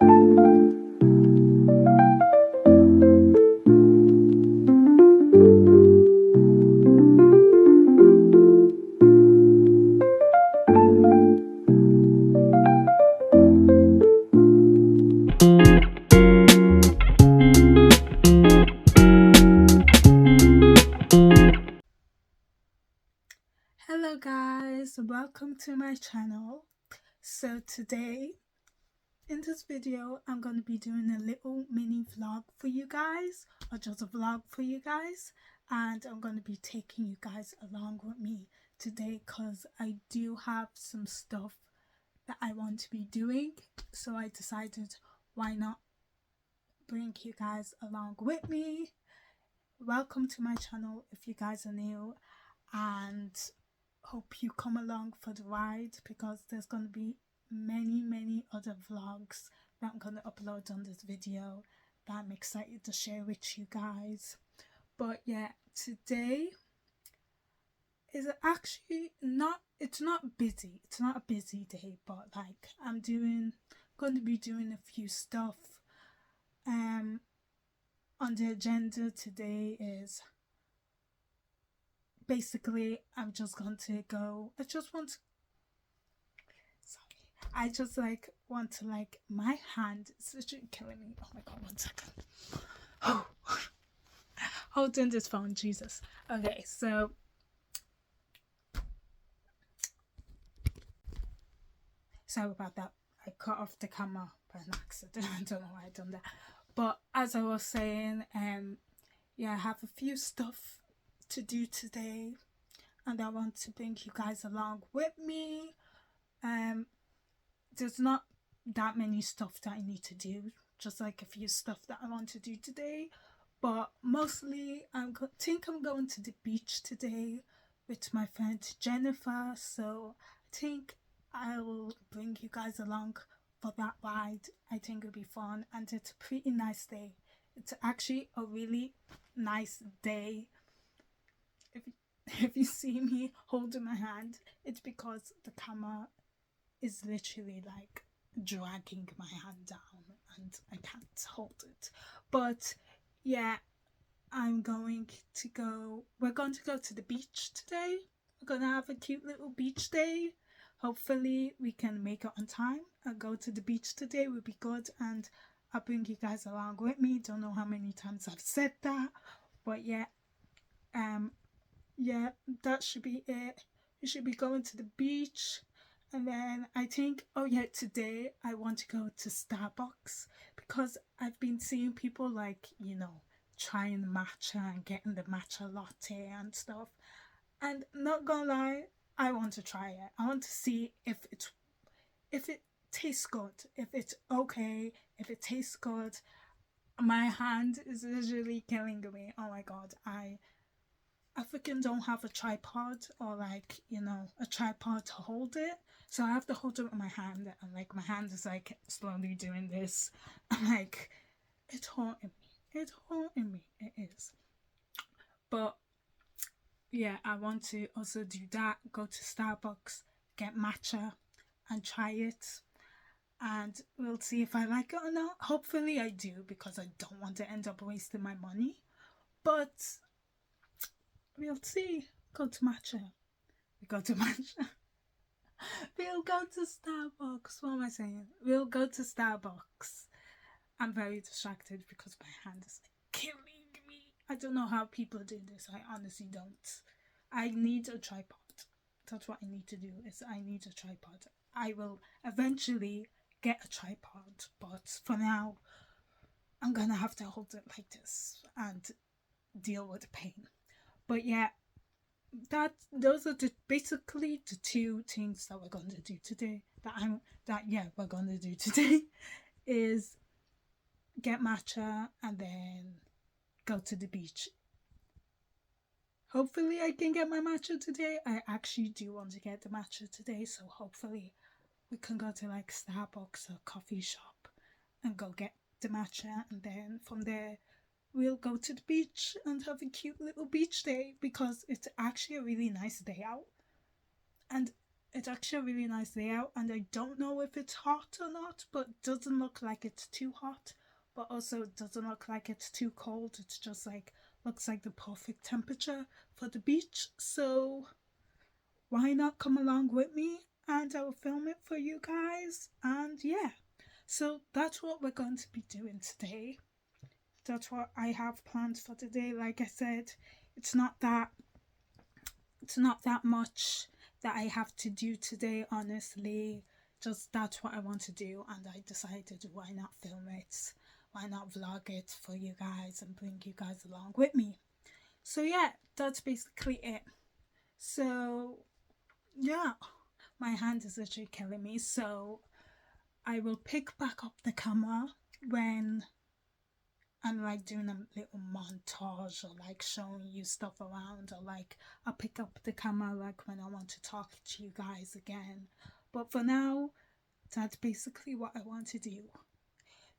Hello guys, welcome to my channel. So today in this video I'm going to be doing a little mini vlog for you guys, or just a vlog for you guys, and I'm going to be taking you guys along with me today because I do have some stuff that I want to be doing, so I decided why not bring you guys along with me. Welcome to my channel if you guys are new, and hope you come along for the ride because there's going to be many other vlogs that I'm going to upload on this video that I'm excited to share with you guys. But yeah, today is actually it's not busy, it's not a busy day, but like I'm going to be doing a few stuff. On the agenda today is basically I'm just going to go, I just want to my hand is literally killing me. Oh my god, 1 second. Oh, holding this phone, Jesus. Okay, so sorry about that. I cut off the camera by an accident. I don't know why I done that. But as I was saying, yeah, I have a few stuff to do today and I want to bring you guys along with me. There's not that many stuff that I need to do, just like a few stuff that I want to do today, but mostly think I'm going to the beach today with my friend Jennifer, so I think I will bring you guys along for that ride. I think it'll be fun and it's a pretty nice day. It's actually a really nice day. If you see me holding my hand, it's because the camera is literally like dragging my hand down and I can't hold it. But yeah, we're going to go to the beach today. We're gonna have a cute little beach day. Hopefully we can make it on time and go to the beach today. Would be good, and I'll bring you guys along with me. Don't know how many times I've said that, but yeah, yeah, that should be it. We should be going to the beach. And then I think, oh yeah, today I want to go to Starbucks because I've been seeing people trying matcha and getting the matcha latte and stuff. And not gonna lie, I want to try it. I want to see if it tastes good, if it's okay, if it tastes good. My hand is literally killing me. Oh my god, I freaking don't have a tripod or a tripod to hold it, so I have to hold it with my hand, and my hand is slowly doing this. I'm it's haunting me, it is. But yeah, I want to also do that, go to Starbucks, get matcha and try it, and we'll see if I like it or not. Hopefully I do, because I don't want to end up wasting my money, but we'll see. Go to Matcha. We go to Matcha. We'll go to Starbucks. What am I saying? We'll go to Starbucks. I'm very distracted because my hand is killing me. I don't know how people do this. I honestly don't. I need a tripod. That's what I need to do. I need a tripod. I will eventually get a tripod, but for now, I'm gonna have to hold it like this and deal with the pain. But yeah, those are basically the two things that we're going to do today. We're going to do today is get matcha and then go to the beach. Hopefully I can get my matcha today. I actually do want to get the matcha today, so hopefully we can go to Starbucks or coffee shop and go get the matcha, and then from there we'll go to the beach and have a cute little beach day because it's actually a really nice day out. And It's actually a really nice layout, and I don't know if it's hot or not, but it doesn't look like it's too hot, but also it doesn't look like it's too cold. It's just like looks like the perfect temperature for the beach. So why not come along with me and I'll film it for you guys? And yeah, so that's what we're going to be doing today. That's what I have planned for today. Like I said, it's not that it's not that much that I have to do today, honestly. Just that's what I want to do, and I decided why not film it? Why not vlog it for you guys and bring you guys along with me? So, yeah, that's basically it. So, yeah, my hand is literally killing me. So, I will pick back up the camera when I'm like doing a little montage or like showing you stuff around, or like I'll pick up the camera like when I want to talk to you guys again. But for now, that's basically what I want to do.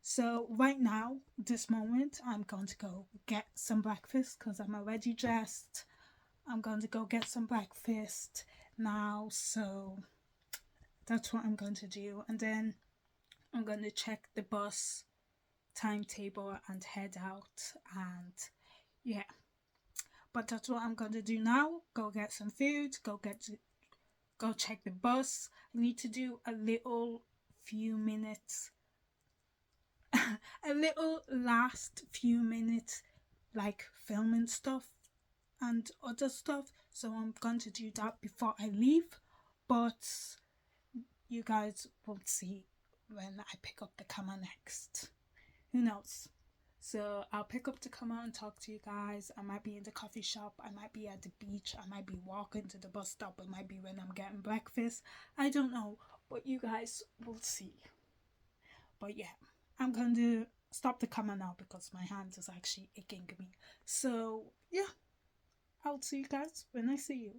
So right now, this moment, I'm going to go get some breakfast because I'm already dressed. I'm going to go get some breakfast now. So that's what I'm going to do. And then I'm going to check the bus timetable and head out. And yeah, but that's what I'm going to do now. Go get some food, go check the bus. I need to do a little few minutes, a little last few minutes, like filming stuff and other stuff. So I'm going to do that before I leave. But you guys will see when I pick up the camera next. Who knows? So I'll pick up the camera and talk to you guys. I might be in the coffee shop. I might be at the beach. I might be walking to the bus stop. It might be when I'm getting breakfast. I don't know. But you guys will see. But yeah, I'm going to stop the camera now because my hand is actually aching me. So yeah, I'll see you guys when I see you.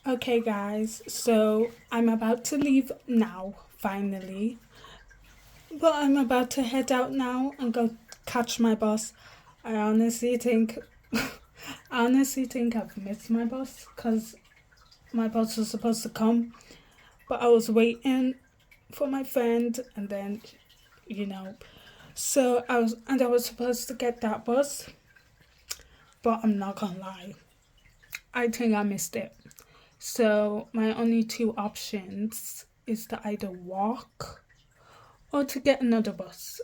Okay, guys, so I'm about to leave now, finally. But I'm about to head out now and go catch my bus. I honestly think, I honestly think I've missed my bus because my bus was supposed to come, but I was waiting for my friend, and then, you know, so I was supposed to get that bus, but I'm not gonna lie, I think I missed it. So my only two options is to either walk or to get another bus.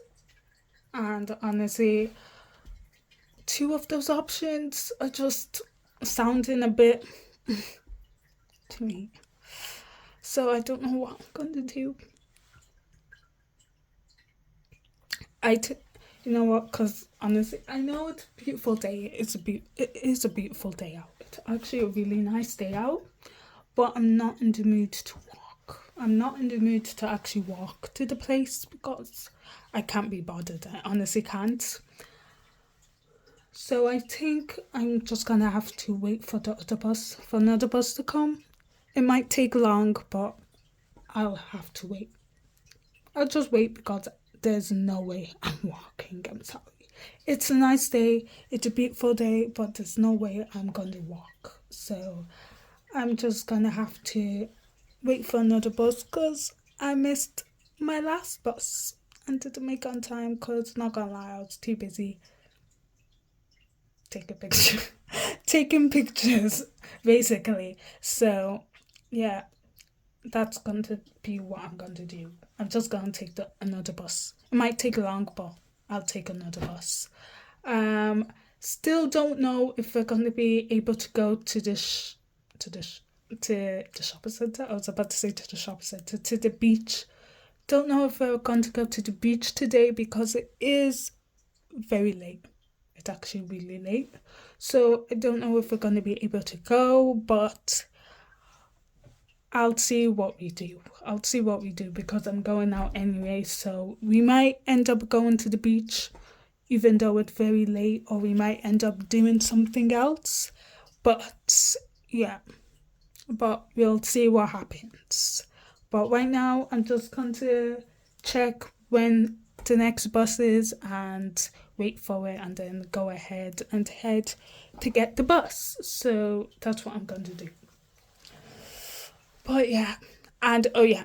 And honestly, two of those options are just sounding a bit to me. So I don't know what I'm gonna do. You know what? Because honestly, I know it's a beautiful day. It is a beautiful day out. It's actually a really nice day out. But I'm not in the mood to walk. I'm not in the mood to actually walk to the place because I can't be bothered. I honestly can't. So I think I'm just gonna have to wait for another bus to come. It might take long, but I'll have to wait. I'll just wait because there's no way I'm walking. I'm sorry. It's a nice day, it's a beautiful day, but there's no way I'm gonna walk. So I'm just gonna have to wait for another bus because I missed my last bus and didn't make on time because, not gonna lie, I was too busy taking pictures. Taking pictures, basically. So, yeah, that's going to be what I'm going to do. I'm just going to another bus. It might take long, but I'll take another bus. Still don't know if we're going to be able to go to to the shopping center. I was about to say to the shopping center, to the beach. Don't know if we're going to go to the beach today because it is very late. It's actually really late. So I don't know if we're going to be able to go, but I'll see what we do. I'll see what we do because I'm going out anyway. So we might end up going to the beach even though it's very late, or we might end up doing something else. But yeah, but we'll see what happens. But right now, I'm just going to check when the next bus is and wait for it and then go ahead and head to get the bus. So that's what I'm going to do. But yeah, and oh yeah,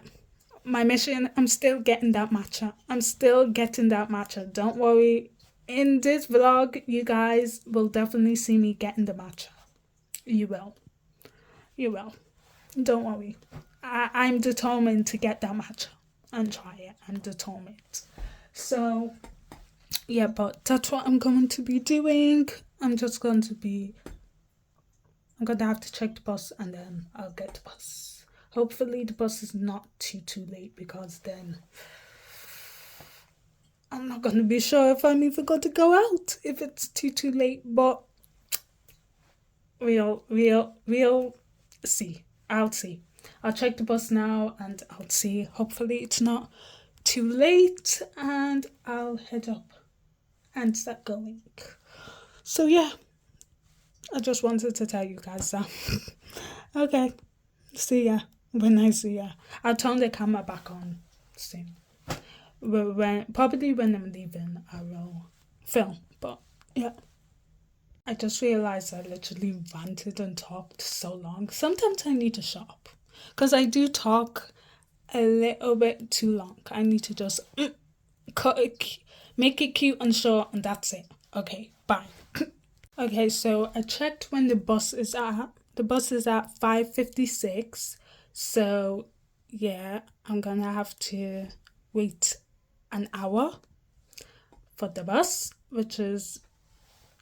my mission, I'm still getting that matcha. I'm still getting that matcha. Don't worry. In this vlog, you guys will definitely see me getting the matcha. You will. You will. Don't worry. I'm determined to get that matcha and try it. I'm determined. So, yeah, but that's what I'm going to be doing. I'm going to have to check the bus and then I'll get the bus. Hopefully the bus is not too late because then I'm not going to be sure if I'm even going to go out if it's too late, but we'll see. I'll see. I'll check the bus now and I'll see. Hopefully it's not too late and I'll head up and start going. So yeah, I just wanted to tell you guys that. Okay, see ya when I see ya. I'll turn the camera back on soon. Probably when I'm leaving, I will film. But yeah, I just realized I literally ranted and talked so long. Sometimes I need to shut up because I do talk a little bit too long. I need to just cut it, make it cute and short, and that's it. Okay, bye. Okay, so I checked when the bus is at. The bus is at 5:56. So yeah, I'm gonna have to wait an hour for the bus, which is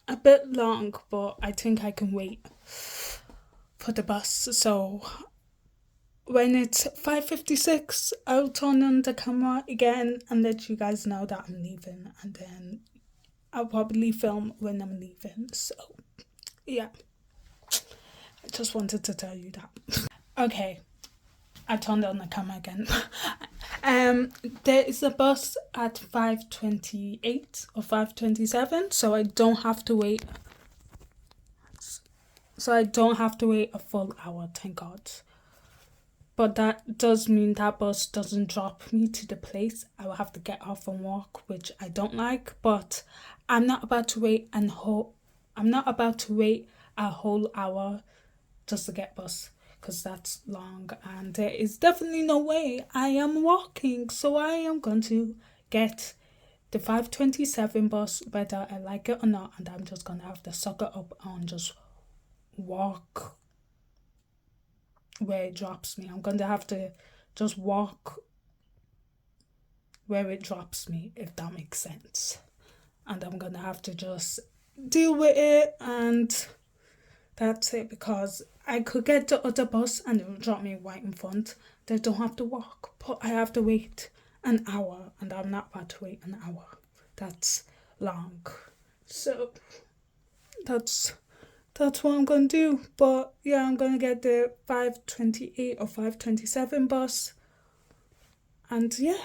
a bit long, but I think I can wait for the bus. So when it's 5:56, I'll turn on the camera again and let you guys know that I'm leaving, and then I'll probably film when I'm leaving. So yeah, I just wanted to tell you that. Okay, I turned on the camera again. There is a bus at 5:28 or 5:27, so I don't have to wait. So I don't have to wait a full hour, thank God. But that does mean that bus doesn't drop me to the place. I will have to get off and walk, which I don't like. But I'm not about to wait a whole hour just to get bus, because that's long and there is definitely no way I am walking. So I am going to get the 5:27 bus whether I like it or not, and I'm just going to have to suck it up and just walk where it drops me. I'm going to have to just walk where it drops me, if that makes sense. And I'm going to have to just deal with it, and that's it, because I could get the other bus and it will drop me right in front. They don't have to walk, but I have to wait an hour, and I'm not about to wait an hour. That's long. So that's what I'm going to do. But yeah, I'm going to get the 5:28 or 5:27 bus. And yeah.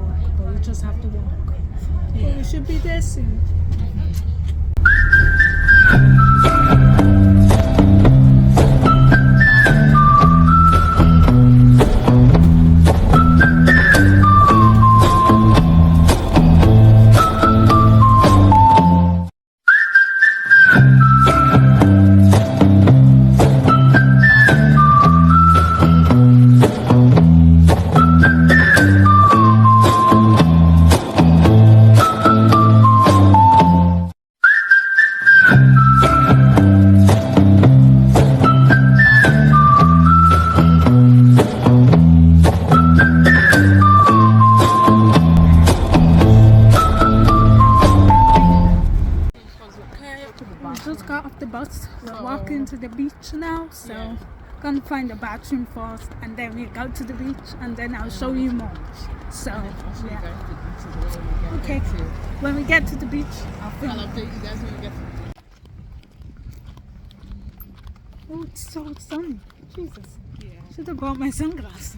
far, but we just have to walk. Yeah. But we should be there soon. Just got off the bus. We're walking to the beach now, so gonna find a bathroom first, and then we go to the beach, and then I'll show you more. So yeah. Okay. When we get to the beach, I'll film. I'll update you guys when we get to the beach. Oh, it's so sunny. Jesus. Yeah. Should have brought my sunglasses.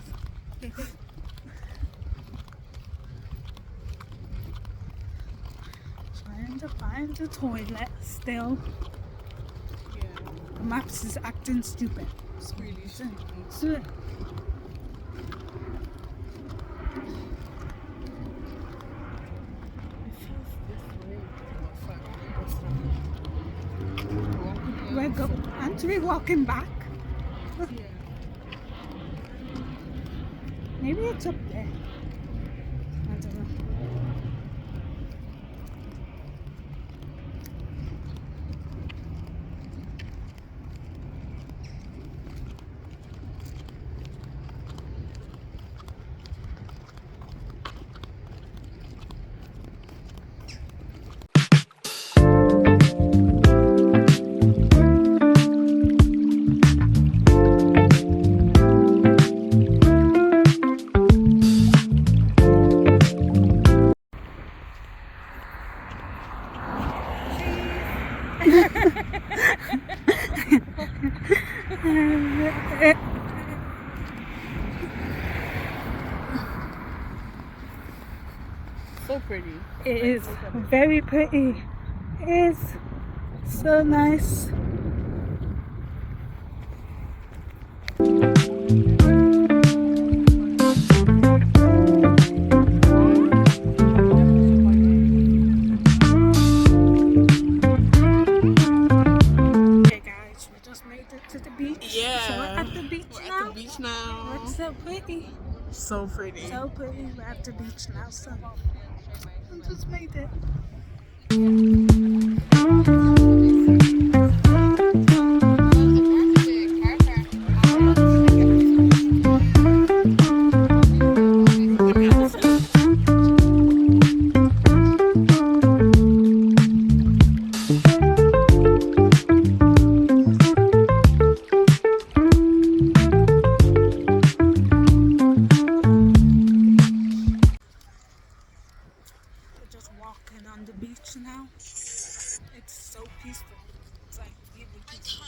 Trying to find the toilet still. Yeah. The maps is acting stupid. It's really stupid. So, aren't we walking back? Yeah. Maybe it's up there. I don't know. So pretty. It is very pretty. It is so nice. To the beach. Yeah. So we're at the beach We're now. at the beach now. It's so pretty. So pretty. So pretty. We're at the beach now, so I just made it. Walking on the beach now. It's so peaceful. It's like really peaceful.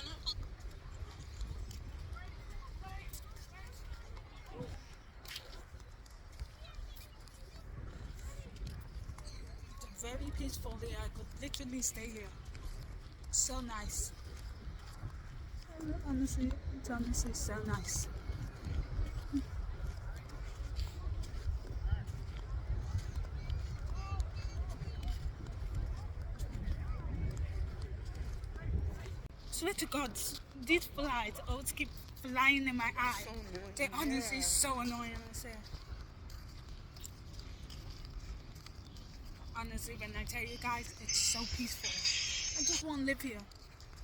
It's very peaceful there. I could literally stay here. So nice. Honestly, it's honestly so nice. Swear to God, these flies always keep flying in my eye. They're honestly so annoying. I say. Honestly, when I tell you guys, it's so peaceful. I just want to live here.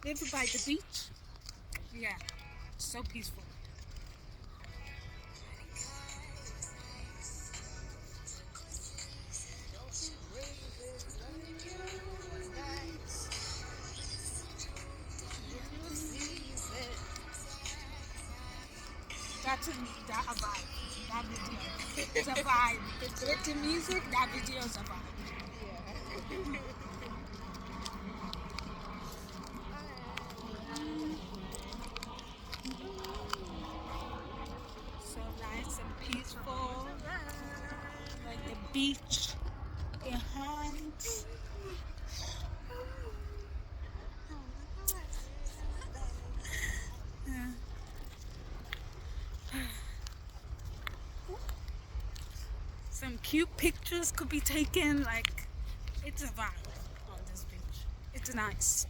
Live by the beach. Yeah, it's so peaceful. That's a vibe. That video. It's a vibe. With the music, that video is a vibe. Yeah. So nice and peaceful. Like the beach behind. Some cute pictures could be taken. Like, it's a vibe on this beach. It's nice.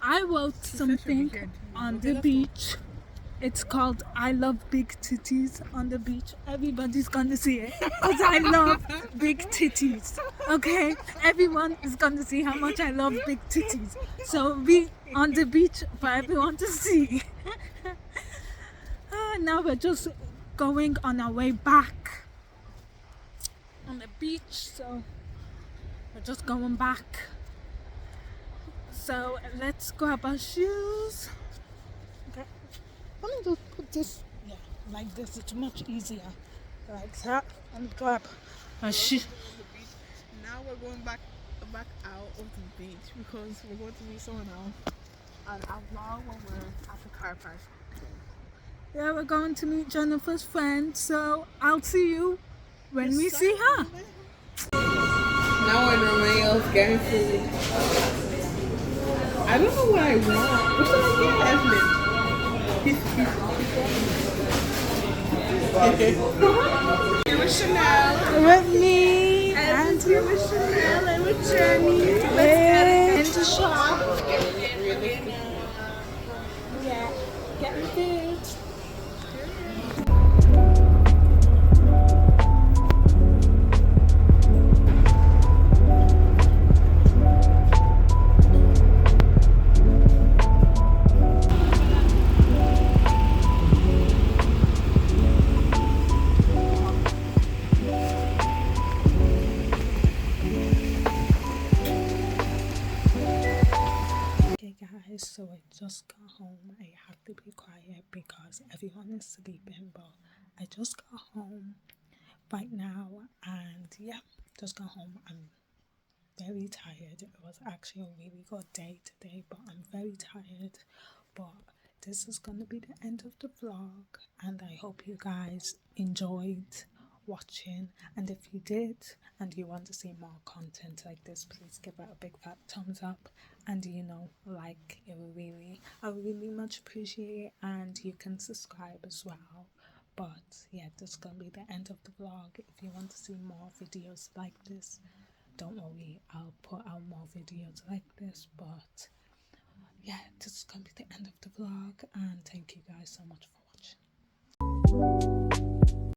I wrote something on the beach. It's called "I love big titties" on the beach. Everybody's gonna see it because I love big titties. Okay, everyone is gonna see how much I love big titties. So be on the beach for everyone to see. Now we're just going on our way back on the beach. So we're just going back. So let's grab our shoes. Okay. Let me just put this, yeah, like this. It's much easier. Like that. And grab our shoes. Now we're going back out of the beach because we're going to meet someone else. And I'll vlog when we're at the car park. Yeah, we're going to meet Jennifer's friend. So I'll see you when we see her. Now we're in Romeo's getting food. I don't know what I want. What should I get, Evelyn? Here with Chanel. With me. And here with Chanel and with Jenny. Let's Into shop. yeah, getting food. Okay guys, so I just got home. I have to be quiet because everyone is sleeping, but I just got home right now and yeah, just got home. I'm very tired. It was actually a really good day today, but I'm very tired. But this is gonna be the end of the vlog and I hope you guys enjoyed watching, and if you did and you want to see more content like this, please give it a big fat thumbs up and like it would really, I would really much appreciate, and you can subscribe as well. But yeah, this is gonna be the end of the vlog. If you want to see more videos like this, don't worry, I'll put out more videos like this. But yeah, vlog, and thank you guys so much for